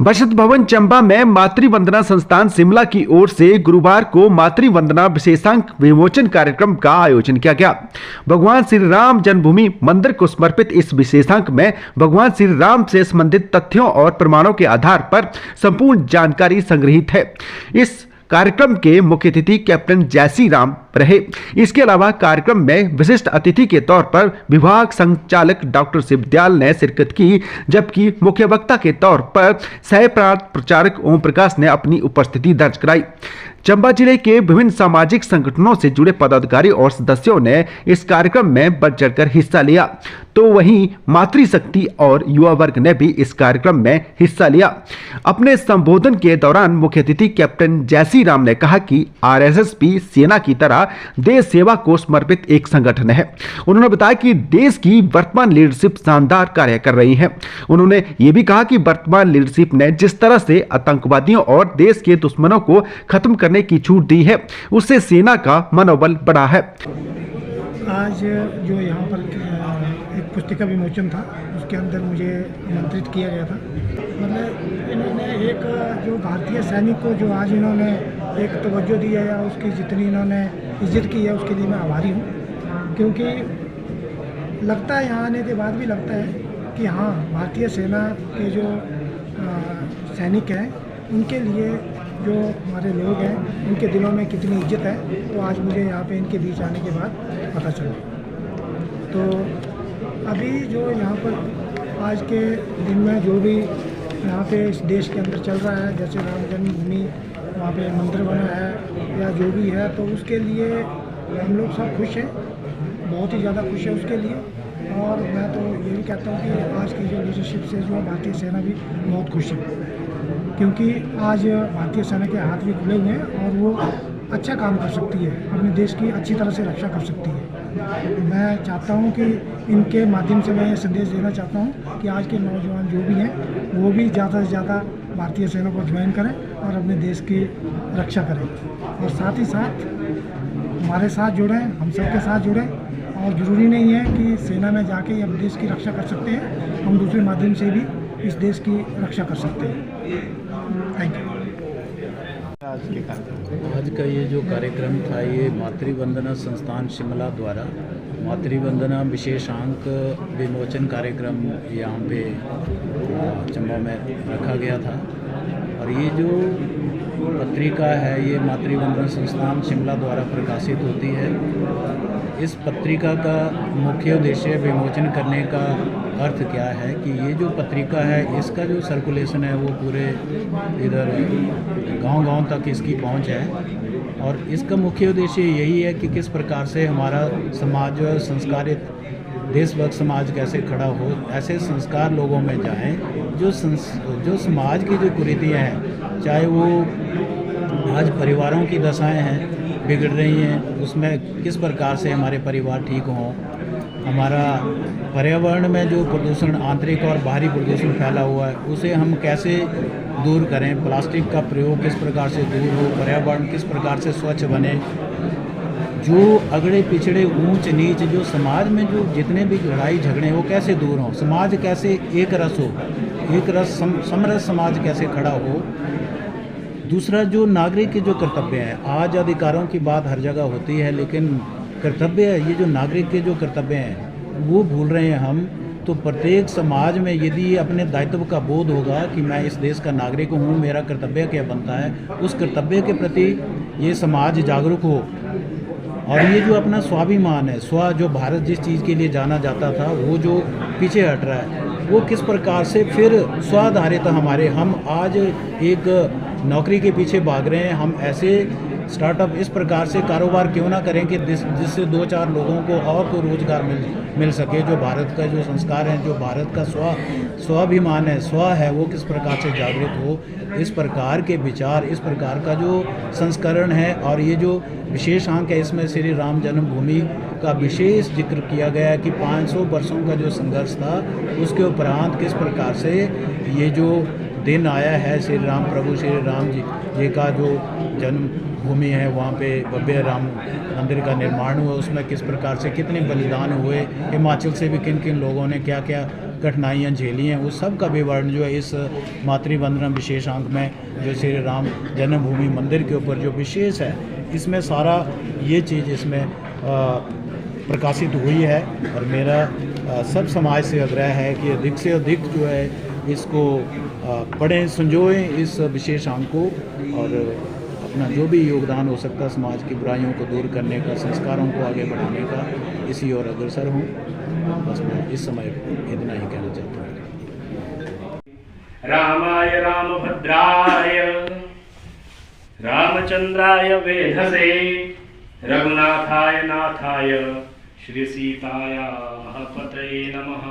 बचत भवन चंबा में मातृ वंदना संस्थान शिमला की ओर से गुरुवार को मातृ वंदना विशेषांक विमोचन कार्यक्रम का आयोजन किया गया। भगवान श्री राम जन्मभूमि मंदिर को समर्पित इस विशेषांक में भगवान श्री राम से संबंधित तथ्यों और प्रमाणों के आधार पर संपूर्ण जानकारी संग्रहित है। इस कार्यक्रम के मुख्य अतिथि कैप्टन जैसी राम रहे। इसके अलावा कार्यक्रम में विशिष्ट अतिथि के तौर पर विभाग संचालक डॉक्टर शिवदयाल ने शिरकत की, जबकि मुख्य वक्ता के तौर पर सह प्रचारक ओम प्रकाश ने अपनी उपस्थिति दर्ज कराई। चंबा जिले के विभिन्न सामाजिक संगठनों से जुड़े पदाधिकारी और सदस्यों ने इस कार्यक्रम में बढ़ चढ़कर हिस्सा लिया, तो वहीं मातृशक्ति और युवा वर्ग ने भी इस कार्यक्रम में हिस्सा लिया। अपने संबोधन के दौरान मुख्य अतिथि कैप्टन जैसी राम ने कहा कि आरएसएस भी सेना की तरह देश सेवा को समर्पित एक संगठन है। उन्होंने बताया कि देश की वर्तमान लीडरशिप शानदार कार्य कर रही है। उन्होंने ये भी कहा कि वर्तमान लीडरशिप ने जिस तरह से आतंकवादियों और देश के दुश्मनों को खत्म करने की छूट दी है, उससे सेना का मनोबल बढ़ा है। आज जो यहाँ पर एक पुस्तिका विमोचन था, उसके अंदर मुझे आमंत्रित किया गया था। मतलब इन्होंने एक जो भारतीय सैनिक को जो आज इन्होंने एक तवज्जो दी है या उसकी जितनी इन्होंने इज्जत की है, उसके लिए मैं आभारी हूँ। क्योंकि लगता है यहाँ आने के बाद भी लगता है कि हाँ, भारतीय सेना के जो सैनिक हैं, उनके लिए जो हमारे लोग हैं, उनके दिलों में कितनी इज्जत है, तो आज मुझे यहाँ पे इनके बीच आने के बाद पता चला। तो अभी जो यहाँ पर आज के दिन में जो भी यहाँ पे इस देश के अंदर चल रहा है, जैसे राम जन्मभूमि वहाँ पे मंदिर बना है या जो भी है, तो उसके लिए हम लोग सब खुश हैं, बहुत ही ज़्यादा खुश है उसके लिए। और मैं तो ये भी कहता हूँ कि आज की जो लीडरशिप से जो भारतीय सेना भी बहुत खुश है, क्योंकि आज भारतीय सेना के हाथ भी खुले हुए हैं और वो अच्छा काम कर सकती है, अपने देश की अच्छी तरह से रक्षा कर सकती है। मैं चाहता हूं कि इनके माध्यम से मैं ये संदेश देना चाहता हूं कि आज के नौजवान जो भी हैं, वो भी ज़्यादा से ज़्यादा भारतीय सेना को ज्वाइन करें और अपने देश की रक्षा करें, और साथ ही साथ हमारे साथ जुड़ें, हम सबके साथ जुड़ें। और ज़रूरी नहीं है कि सेना में जाके ही हम देश की रक्षा कर सकते हैं, हम दूसरे माध्यम से भी इस देश की रक्षा कर सकते हैं। Thank you. आज का ये जो कार्यक्रम था, ये मातृ वंदना संस्थान शिमला द्वारा मातृ वंदना विशेषांक विमोचन कार्यक्रम यहाँ पे चंबा में रखा गया था। और ये जो पत्रिका है, ये मातृ वंदना संस्थान शिमला द्वारा प्रकाशित होती है। इस पत्रिका का मुख्य उद्देश्य विमोचन करने का अर्थ क्या है कि ये जो पत्रिका है, इसका जो सर्कुलेशन है वो पूरे इधर गांव-गांव तक इसकी पहुंच है। और इसका मुख्य उद्देश्य यही है कि किस प्रकार से हमारा समाज संस्कारित देशभक्त समाज कैसे खड़ा हो, ऐसे संस्कार लोगों में जाएं जो समाज की जो कुरीतियाँ हैं, चाहे वो आज परिवारों की दशाएं हैं बिगड़ रही हैं, उसमें किस प्रकार से हमारे परिवार ठीक हों, हमारा पर्यावरण में जो प्रदूषण आंतरिक और बाहरी प्रदूषण फैला हुआ है उसे हम कैसे दूर करें, प्लास्टिक का प्रयोग किस प्रकार से दूर हो, पर्यावरण किस प्रकार से स्वच्छ बने, जो अगड़े पिछड़े ऊंच नीच जो समाज में जो जितने भी लड़ाई झगड़े वो कैसे दूर हों, समाज कैसे एक रस हो, एक रस समरस समाज कैसे खड़ा हो। दूसरा, जो नागरिक के जो कर्तव्य हैं, आज अधिकारों की बात हर जगह होती है, लेकिन कर्तव्य है, ये जो नागरिक के जो कर्तव्य हैं वो भूल रहे हैं हम। तो प्रत्येक समाज में यदि अपने दायित्व का बोध होगा कि मैं इस देश का नागरिक हूँ, मेरा कर्तव्य क्या बनता है, उस कर्तव्य के प्रति ये समाज जागरूक हो। और ये जो अपना स्वाभिमान है, जो भारत जिस चीज़ के लिए जाना जाता था, वो जो पीछे हट रहा है, वो किस प्रकार से फिर स्वाधारित हम आज एक नौकरी के पीछे भाग रहे हैं। हम ऐसे स्टार्टअप इस प्रकार से कारोबार क्यों ना करें कि जिससे 2-4 लोगों को और को रोज़गार मिल सके। जो भारत का जो संस्कार है, जो भारत का स्वाभिमान है, है, वो किस प्रकार से जागृत हो। इस प्रकार के विचार, इस प्रकार का जो संस्करण है, और ये जो विशेष अंक है, इसमें श्री राम जन्मभूमि का विशेष जिक्र किया गया है कि 500 वर्षों का जो संघर्ष था, उसके उपरांत किस प्रकार से ये जो दिन आया है, श्री राम प्रभु श्री राम जी का जो जन्मभूमि है, वहाँ पे भव्य राम मंदिर का निर्माण हुआ, उसमें किस प्रकार से कितने बलिदान हुए, हिमाचल से भी किन किन लोगों ने क्या क्या कठिनाइयाँ झेली हैं वो सब का विवरण जो है इस मातृवंदना विशेषांक में जो श्री राम जन्मभूमि मंदिर के ऊपर जो विशेष है इसमें सारा ये चीज़ इसमें प्रकाशित हुई है। और मेरा सब समाज से आग्रह है कि अधिक से अधिक जो है इसको पढ़ें, संजोएं इस विशेषांक को और अपना जो भी योगदान हो सकता है समाज की बुराइयों को दूर करने का, संस्कारों को आगे बढ़ाने का, इसी ओर अग्रसर हूँ। बस मैं इस समय इतना ही कहना चाहता हूँ। रामाय रामभद्राय रामचंद्राय वेधसे रघुनाथाय नाथाय श्री सीताया महपतये नमः।